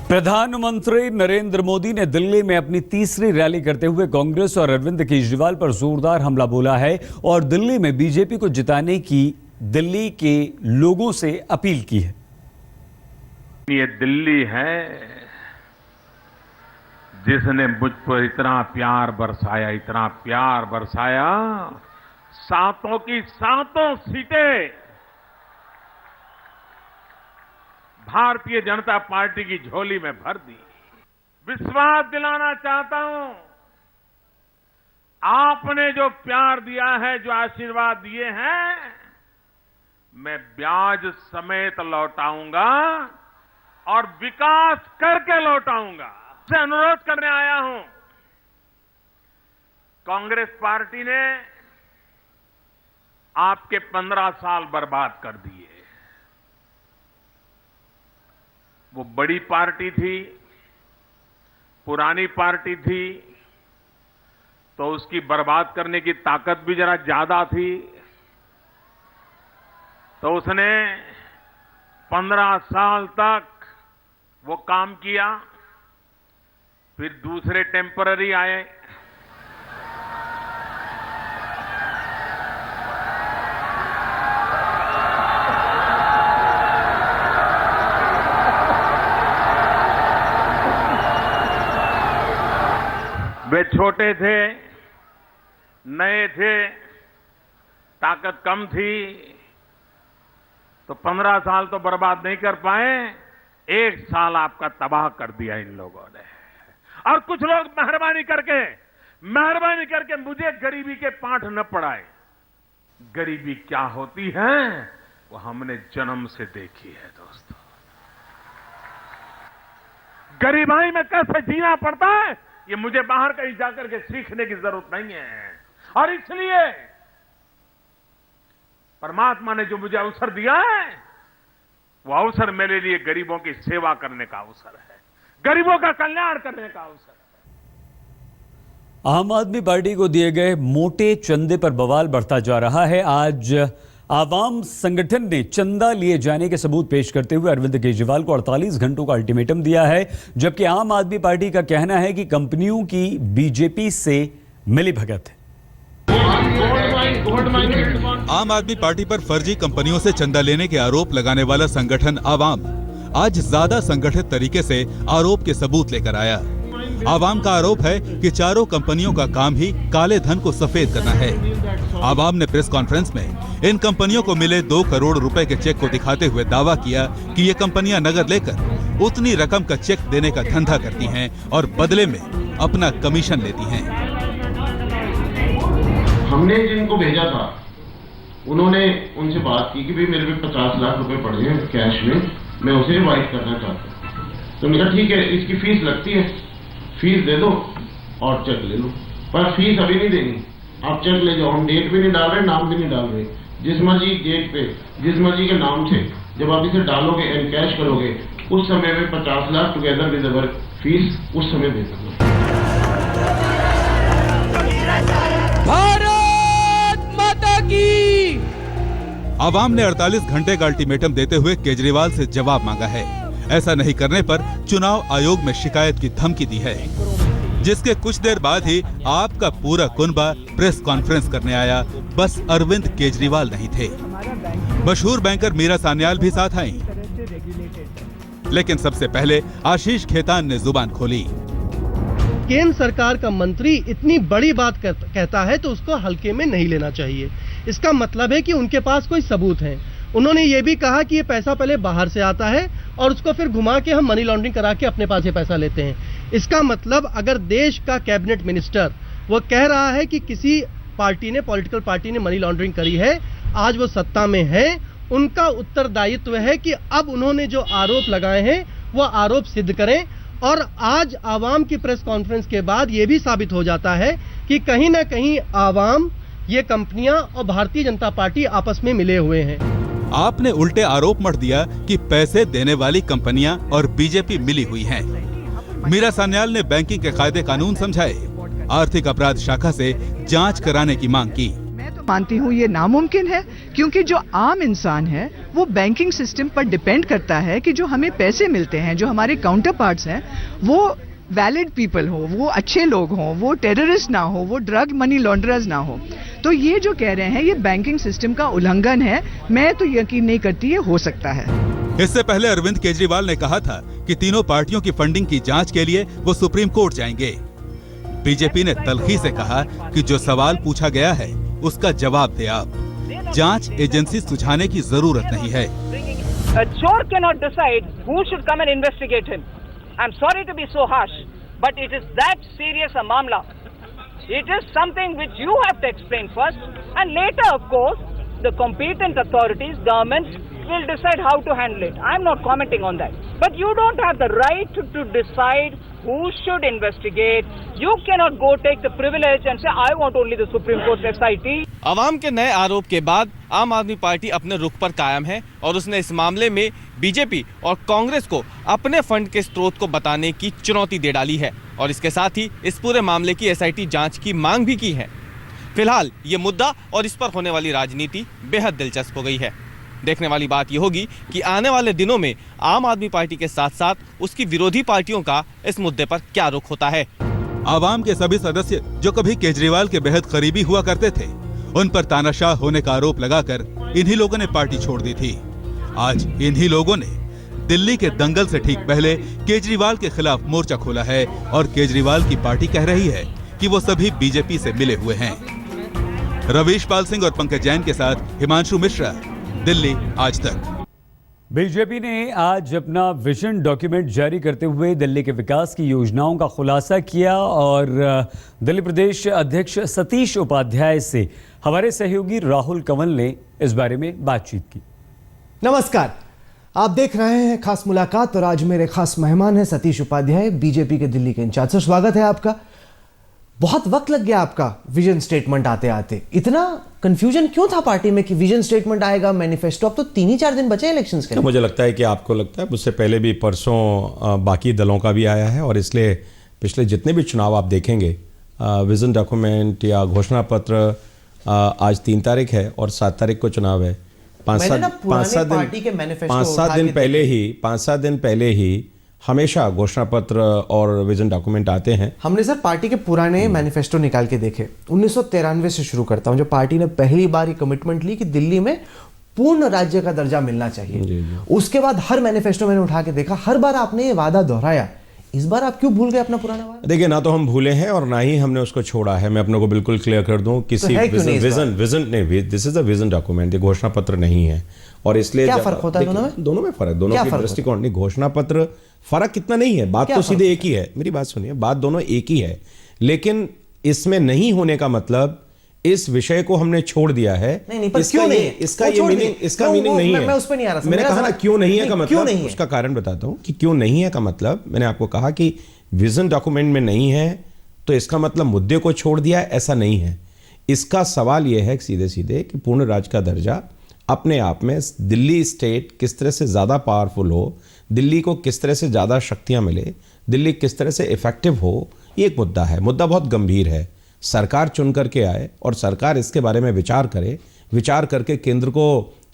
प्रधानमंत्री नरेंद्र मोदी ने दिल्ली में अपनी तीसरी रैली करते हुए कांग्रेस और अरविंद केजरीवाल पर जोरदार हमला बोला है और दिल्ली में बीजेपी को जिताने की दिल्ली के लोगों से अपील की है। ये दिल्ली है जिसने मुझ पर इतना प्यार बरसाया, सातों की सातों सीटें भारतीय जनता पार्टी की झोली में भर दी। विश्वास दिलाना चाहता हूं, आपने जो प्यार दिया है, जो आशीर्वाद दिए हैं, मैं ब्याज समेत लौटाऊंगा और विकास करके लौटाऊंगा। से अनुरोध करने आया हूं, कांग्रेस पार्टी ने आपके 15 साल बर्बाद कर दिए। वो बड़ी पार्टी थी, पुरानी पार्टी थी, तो उसकी बर्बाद करने की ताकत भी जरा ज्यादा थी। तो उसने 15 साल तक वो काम किया, फिर दूसरे टेम्पररी आए, वे छोटे थे, नए थे, ताकत कम थी, तो 15 साल तो बर्बाद नहीं कर पाए। 1 साल आपका तबाह कर दिया इन लोगों ने। और कुछ लोग मेहरबानी करके मुझे गरीबी के पाठ न पढ़ाए। गरीबी क्या होती है वो हमने जन्म से देखी है दोस्तों। गरीबाई में कैसे जीना पड़ता है ये मुझे बाहर कहीं जाकर के सीखने की जरूरत नहीं है। और इसलिए परमात्मा ने जो मुझे अवसर दिया है, वो अवसर मेरे लिए गरीबों की सेवा करने का अवसर है, गरीबों का कल्याण करने का अवसर है। आम आदमी पार्टी को दिए गए मोटे चंदे पर बवाल बढ़ता जा रहा है। आज आवाम संगठन ने चंदा लिए जाने के सबूत पेश करते हुए अरविंद केजरीवाल को 48 घंटों का अल्टीमेटम दिया है, जबकि आम आदमी पार्टी का कहना है कि कंपनियों की बीजेपी से मिलीभगत है। आम आदमी पार्टी पर फर्जी कंपनियों से चंदा लेने के आरोप लगाने वाला संगठन आवाम आज ज्यादा संगठित तरीके से आरोप के सबूत लेकर आया। आवाम का आरोप है कि चारों कंपनियों का काम ही काले धन को सफेद करना है। आवाम ने प्रेस कॉन्फ्रेंस में इन कंपनियों को मिले 2 करोड़ रुपए के चेक को दिखाते हुए दावा किया कि ये कंपनियां नगद लेकर उतनी रकम का चेक देने का धंधा करती हैं और बदले में अपना कमीशन लेती हैं। हमने जिनको भेजा था उन्होंने उनसे बात की कि भाई मेरे पे 50 लाख रुपए पड़े हैं कैश में, मैं उसे वाइट करना चाहता हूँ। तो मैंने कहा ठीक है, इसकी फीस लगती है, फीस दे दो और चेक ले लो, पर फीस अभी नहीं देनी, आप चेक ले जाओ। हम डेट भी नहीं डाल रहे, नाम भी नहीं डाल रहे, जिस मर्जी डेट पे जिस मर्जी के नाम से जब आप इसे डालोगे एंड कैश करोगे, उस समय में 50 lakh together with our fees उस समय दे सकते। भारत माता की। आवाम ने 48 घंटे का अल्टीमेटम देते हुए केजरीवाल से जवाब मांगा है। ऐसा नहीं करने पर चुनाव आयोग में शिकायत की धमकी दी है, जिसके कुछ देर बाद ही आपका पूरा कुनबा प्रेस कॉन्फ्रेंस करने आया। बस अरविंद केजरीवाल नहीं थे, मशहूर बैंकर मीरा सान्याल भी साथ आई। लेकिन सबसे पहले आशीष खेतान ने जुबान खोली। केंद्र सरकार का मंत्री इतनी बड़ी बात कहता है तो उसको हल्के में नहीं लेना चाहिए। इसका मतलब है कि उनके पास कोई सबूत है। उन्होंने ये भी कहा कि ये पैसा पहले बाहर से आता है और उसको फिर घुमा के हम मनी लॉन्ड्रिंग करा के अपने पास ये पैसा लेते हैं। इसका मतलब अगर देश का कैबिनेट मिनिस्टर वो कह रहा है कि किसी पार्टी ने, पॉलिटिकल पार्टी ने मनी लॉन्ड्रिंग करी है, आज वो सत्ता में है, उनका उत्तरदायित्व है कि अब उन्होंने जो आरोप लगाए हैं वो आरोप सिद्ध करें। और आज आवाम की प्रेस कॉन्फ्रेंस के बाद ये भी साबित हो जाता है कि कहीं ना कहीं आवाम, ये कंपनियां और भारतीय जनता पार्टी आपस में मिले हुए हैं। आपने उल्टे आरोप मढ़ दिया कि पैसे देने वाली कंपनियां और बीजेपी मिली हुई हैं। मीरा सान्याल ने बैंकिंग के कायदे कानून समझाए, आर्थिक अपराध शाखा से जांच कराने की मांग की। मानती हूँ ये नामुमकिन है, क्योंकि जो आम इंसान है वो बैंकिंग सिस्टम पर डिपेंड करता है कि जो हमें पैसे मिलते हैं, जो हमारे काउंटर पार्ट्स हैं, वो वैलिड पीपल हो, वो अच्छे लोग हों, वो टेररिस्ट ना हो, वो ड्रग मनी लॉन्ड्रर्स ना हो। तो ये जो कह रहे हैं ये बैंकिंग सिस्टम का उल्लंघन है। मैं तो यकीन नहीं करती ये हो सकता है। इससे पहले अरविंद केजरीवाल ने कहा था कि तीनों पार्टियों की फंडिंग की जांच के लिए वो सुप्रीम कोर्ट जाएंगे। बीजेपी ने तल्खी से कहा कि जो सवाल पूछा गया है उसका जवाब दे आप। जांच एजेंसी सुझाने की जरूरत नहीं है। Chor cannot decide who should come and investigate him. I'm sorry to be so harsh, but it is that serious a mamla. It is something which you have to explain first, and later, of course, the competent authorities, governments, will decide how to handle it. I'm not commenting on that. But you don't have the right to decide who should investigate. You cannot go take the privilege and say, I want only the Supreme Court SIT. अवाम के नए आरोप के बाद आम आदमी party अपने रुख पर कायम है और उसने इस मामले में बीजेपी और कांग्रेस को अपने फंड के स्रोत को बताने की चुनौती दे डाली है और इसके साथ ही इस पूरे मामले की SIT जांच की मांग भी की है। फिलहाल ये मुद्दा और इस पर होने वाली राजनीति बेहद दिलचस्प हो गई है। देखने वाली बात यह होगी कि आने वाले दिनों में आम आदमी पार्टी के साथ साथ उसकी विरोधी पार्टियों का इस मुद्दे पर क्या रुख होता है। आवाम के सभी सदस्य जो कभी केजरीवाल के बेहद करीबी हुआ करते थे, उन पर तानाशाह होने का आरोप लगाकर इन्हीं लोगों ने पार्टी छोड़ दी थी। आज इन्हीं लोगों ने दिल्ली के दंगल से ठीक पहले केजरीवाल के खिलाफ मोर्चा खोला है और केजरीवाल की पार्टी कह रही है कि वो सभी बीजेपी से मिले हुए हैं। रवीश पाल सिंह और पंकज जैन के साथ हिमांशु मिश्रा, दिल्ली आज तक। बीजेपी ने आज अपना विजन डॉक्यूमेंट जारी करते हुए दिल्ली के विकास की योजनाओं का खुलासा किया और दिल्ली प्रदेश अध्यक्ष सतीश उपाध्याय से हमारे सहयोगी राहुल कंवल ने इस बारे में बातचीत की। नमस्कार, आप देख रहे हैं खास मुलाकात और आज मेरे खास मेहमान हैं सतीश उपाध्याय, बीजेपी के दिल्ली के इंचार्ज। सर, स्वागत है आपका। बहुत वक्त लग गया आपका विजन स्टेटमेंट आते आते। इतना कंफ्यूजन क्यों था पार्टी में कि विजन स्टेटमेंट आएगा, मैनिफेस्टो? अब तो 3-4 दिन बचे इलेक्शंस के। मुझे लगता है कि आपको लगता है मुझसे पहले भी परसों बाकी दलों का भी आया है और इसलिए पिछले जितने भी चुनाव आप देखेंगे, विजन डॉक्यूमेंट या घोषणा पत्र, आज 3 तारीख है और 7 तारीख को चुनाव है। 5-7 दिन पहले ही हमेशा घोषणा पत्र और विजन डॉक्यूमेंट आते हैं। हमने सर पार्टी के पुराने मैनिफेस्टो निकाल के देखे। 1993 से शुरू करता हूं, जब पार्टी ने पहली बार ये कमिटमेंट ली कि दिल्ली में पूर्ण राज्य का दर्जा मिलना चाहिए। जी। उसके बाद हर मैनिफेस्टो मैंने उठा के देखा, हर बार आपने ये वादा दोहराया। इस बार आप क्यों भूल गए अपना पुराना वादा? देखिए, ना तो हम भूले हैं और ना ही हमने उसको छोड़ा है। मैं अपने को बिल्कुल क्लियर कर दूं, किसी विजन नहीं, this is a vision document, ये घोषणा पत्र नहीं है। और इसलिए क्या फर्क होता है दोनों में? दोनों में फर्क, दोनों की दृष्टिकोण नहीं। घोषणा पत्र फर्क कितना नहीं है, बात तो सीधे एक ही है। मेरी बात सुनिए, बात दोनों एक ही है, लेकिन इसमें नहीं होने का मतलब इस विषय को हमने छोड़ दिया है। नहीं, पर क्यों नहीं? इसका मीनिंग नहीं है। मैं उस पर नहीं आ रहा। मैंने कहा ना क्यों नहीं है का मतलब, उसका कारण बताता हूं कि क्यों नहीं है का मतलब। मैंने आपको कहा कि विजन डॉक्यूमेंट में नहीं है तो इसका मतलब मुद्दे को छोड़ दिया, ऐसा नहीं है। इसका सवाल यह है सीधे सीधे कि पूर्ण राज्य का दर्जा अपने आप में दिल्ली स्टेट किस तरह से ज़्यादा पावरफुल हो, दिल्ली को किस तरह से ज़्यादा शक्तियां मिले, दिल्ली किस तरह से इफेक्टिव हो, ये एक मुद्दा है। मुद्दा बहुत गंभीर है। सरकार चुन करके आए और सरकार इसके बारे में विचार करे, विचार करके केंद्र को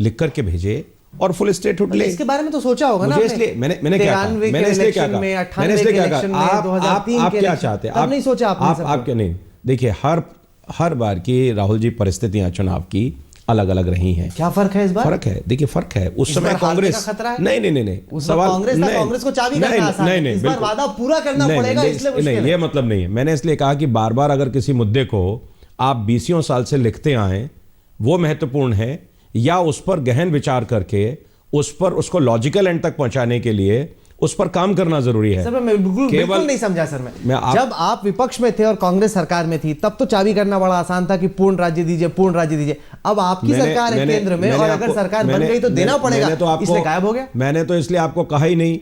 लिख करके भेजे और फुल स्टेटहुड ले। इसके बारे में तो सोचा होगा ना। इसलिए मैंने क्या कहा, मैंने इसलिए क्या कहा, आप क्या चाहते हैं? आप नहीं सोचा आप क्या नहीं। देखिए, हर बार की राहुल जी परिस्थितियां चुनाव की अलग अलग रही हैं। क्या फर्क है इस बार? फर्क है, देखिए फर्क है। उस समय कांग्रेस नहीं सवाल कांग्रेस को चाबी करना आसान है। इस बार वादा पूरा करना पड़ेगा, इसलिए मुश्किल है। ये मतलब नहीं है। मैंने इसलिए कहा कि बार बार अगर किसी मुद्दे को आप 20 साल से लिखते आए, वो महत्वपूर्ण है, या उस पर गहन विचार करके उसको लॉजिकल एंड तक पहुंचाने के लिए उस पर काम करना जरूरी है। सर, मैं बिल्कुल नहीं समझा सर। जब आप विपक्ष में थे और कांग्रेस सरकार में थी, तब तो चाबी करना बड़ा आसान था कि पूर्ण राज्य दीजिए, पूर्ण राज्य दीजिए। अब आपकी सरकार है केंद्र में और अगर सरकार बन गई तो देना पड़ेगा, इसलिए गायब हो गया। मैंने तो इसलिए आपको कहा ही नहीं।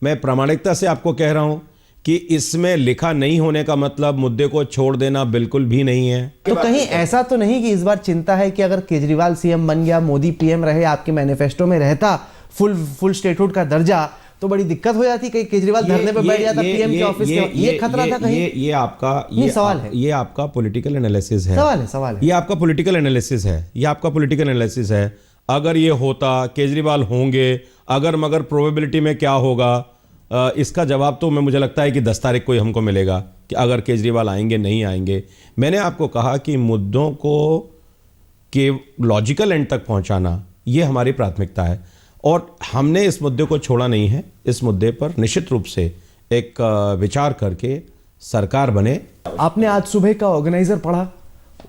मैं प्रामाणिकता से आपको कह रहा हूं कि इसमें लिखा नहीं होने का मतलब मुद्दे को छोड़ देना बिल्कुल भी नहीं है। तो कहीं ऐसा तो नहीं कि इस बार चिंता है कि अगर केजरीवाल सीएम बन गया, मोदी पीएम रहे, आपके मैनिफेस्टो में रहता फुल स्टेटहुड का दर्जा, तो बड़ी दिक्कत हो जाती, कहीं केजरीवाल धरने पे बैठ जाता पीएम के ऑफिस के, ये खतरा था कहीं? ये आपका सवाल है, ये आपका पॉलिटिकल एनालिसिस है। सवाल है ये आपका पॉलिटिकल एनालिसिस है, ये आपका पॉलिटिकल एनालिसिस है। अगर ये होता, केजरीवाल होंगे, अगर मगर प्रोबेबिलिटी में क्या होगा, इसका जवाब तो मुझे लगता है कि 10 तारीख को ही हमको मिलेगा कि अगर केजरीवाल आएंगे नहीं आएंगे। मैंने आपको कहा कि मुद्दों को के लॉजिकल एंड तक पहुंचाना ये हमारी प्राथमिकता है और हमने इस मुद्दे को छोड़ा नहीं है। इस मुद्दे पर निश्चित रूप से एक विचार करके सरकार बने। आपने आज सुबह का ऑर्गेनाइजर पढ़ा,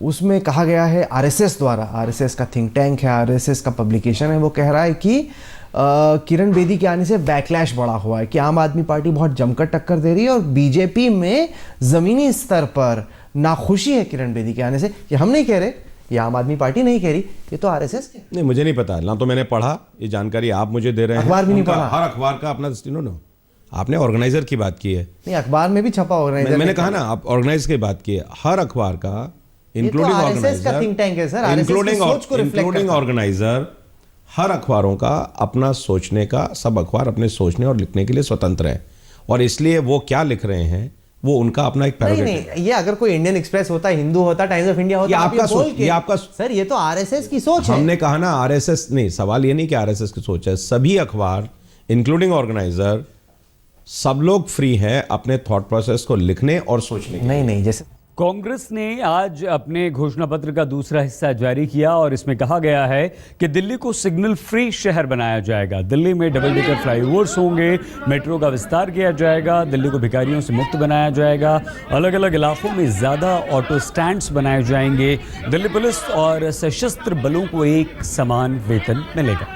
उसमें कहा गया है आरएसएस द्वारा, आरएसएस का थिंक टैंक है, आरएसएस का पब्लिकेशन है, वो कह रहा है कि किरण बेदी के आने से बैकलैश बढ़ा हुआ है, कि आम आदमी पार्टी बहुत जमकर टक्कर दे रही है और बीजेपी में जमीनी स्तर पर नाखुशी है किरण बेदी के आने से। ये हम नहीं कह रहे, ये आम आदमी पार्टी नहीं कह रही, ये तो आरएसएस नहीं, मुझे नहीं पता ना, तो मैंने पढ़ा, ये जानकारी आप मुझे दे रहे हैं। अखबार भी नहीं पढ़ा? हर अखबार का अपना आपने ऑर्गेनाइजर की बात की है। नहीं, अखबार में भी छपा ऑर्गेनाइजर। मैंने कहा ना, आप ऑर्गेनाइज की बात की है। हर अखबार का इंक्लूडिंग ऑर्गेनाइजर, हर अखबारों का अपना सोचने का, सब अखबार अपने सोचने और लिखने के लिए स्वतंत्र है और इसलिए वो क्या लिख रहे हैं वो उनका अपना एक नहीं, नहीं, ये अगर कोई इंडियन एक्सप्रेस होता, हिंदू होता, टाइम्स ऑफ इंडिया होता, आपका सोच, ये आपका सर, ये तो आरएसएस की सोच है। हमने कहा ना आरएसएस नहीं, सवाल ये नहीं कि आरएसएस की सोच है। सभी अखबार इंक्लूडिंग ऑर्गेनाइजर सब लोग फ्री है अपने थॉट प्रोसेस को लिखने और सोचने। नहीं, जैसे कांग्रेस ने आज अपने घोषणा पत्र का दूसरा हिस्सा जारी किया और इसमें कहा गया है कि दिल्ली को सिग्नल फ्री शहर बनाया जाएगा। दिल्ली में डबल डेकर फ्लाईओवर्स होंगे, मेट्रो का विस्तार किया जाएगा, दिल्ली को भिखारियों से मुक्त बनाया जाएगा, अलग अलग इलाकों में ज़्यादा ऑटो स्टैंड्स बनाए जाएंगे, दिल्ली पुलिस और सशस्त्र बलों को एक समान वेतन मिलेगा।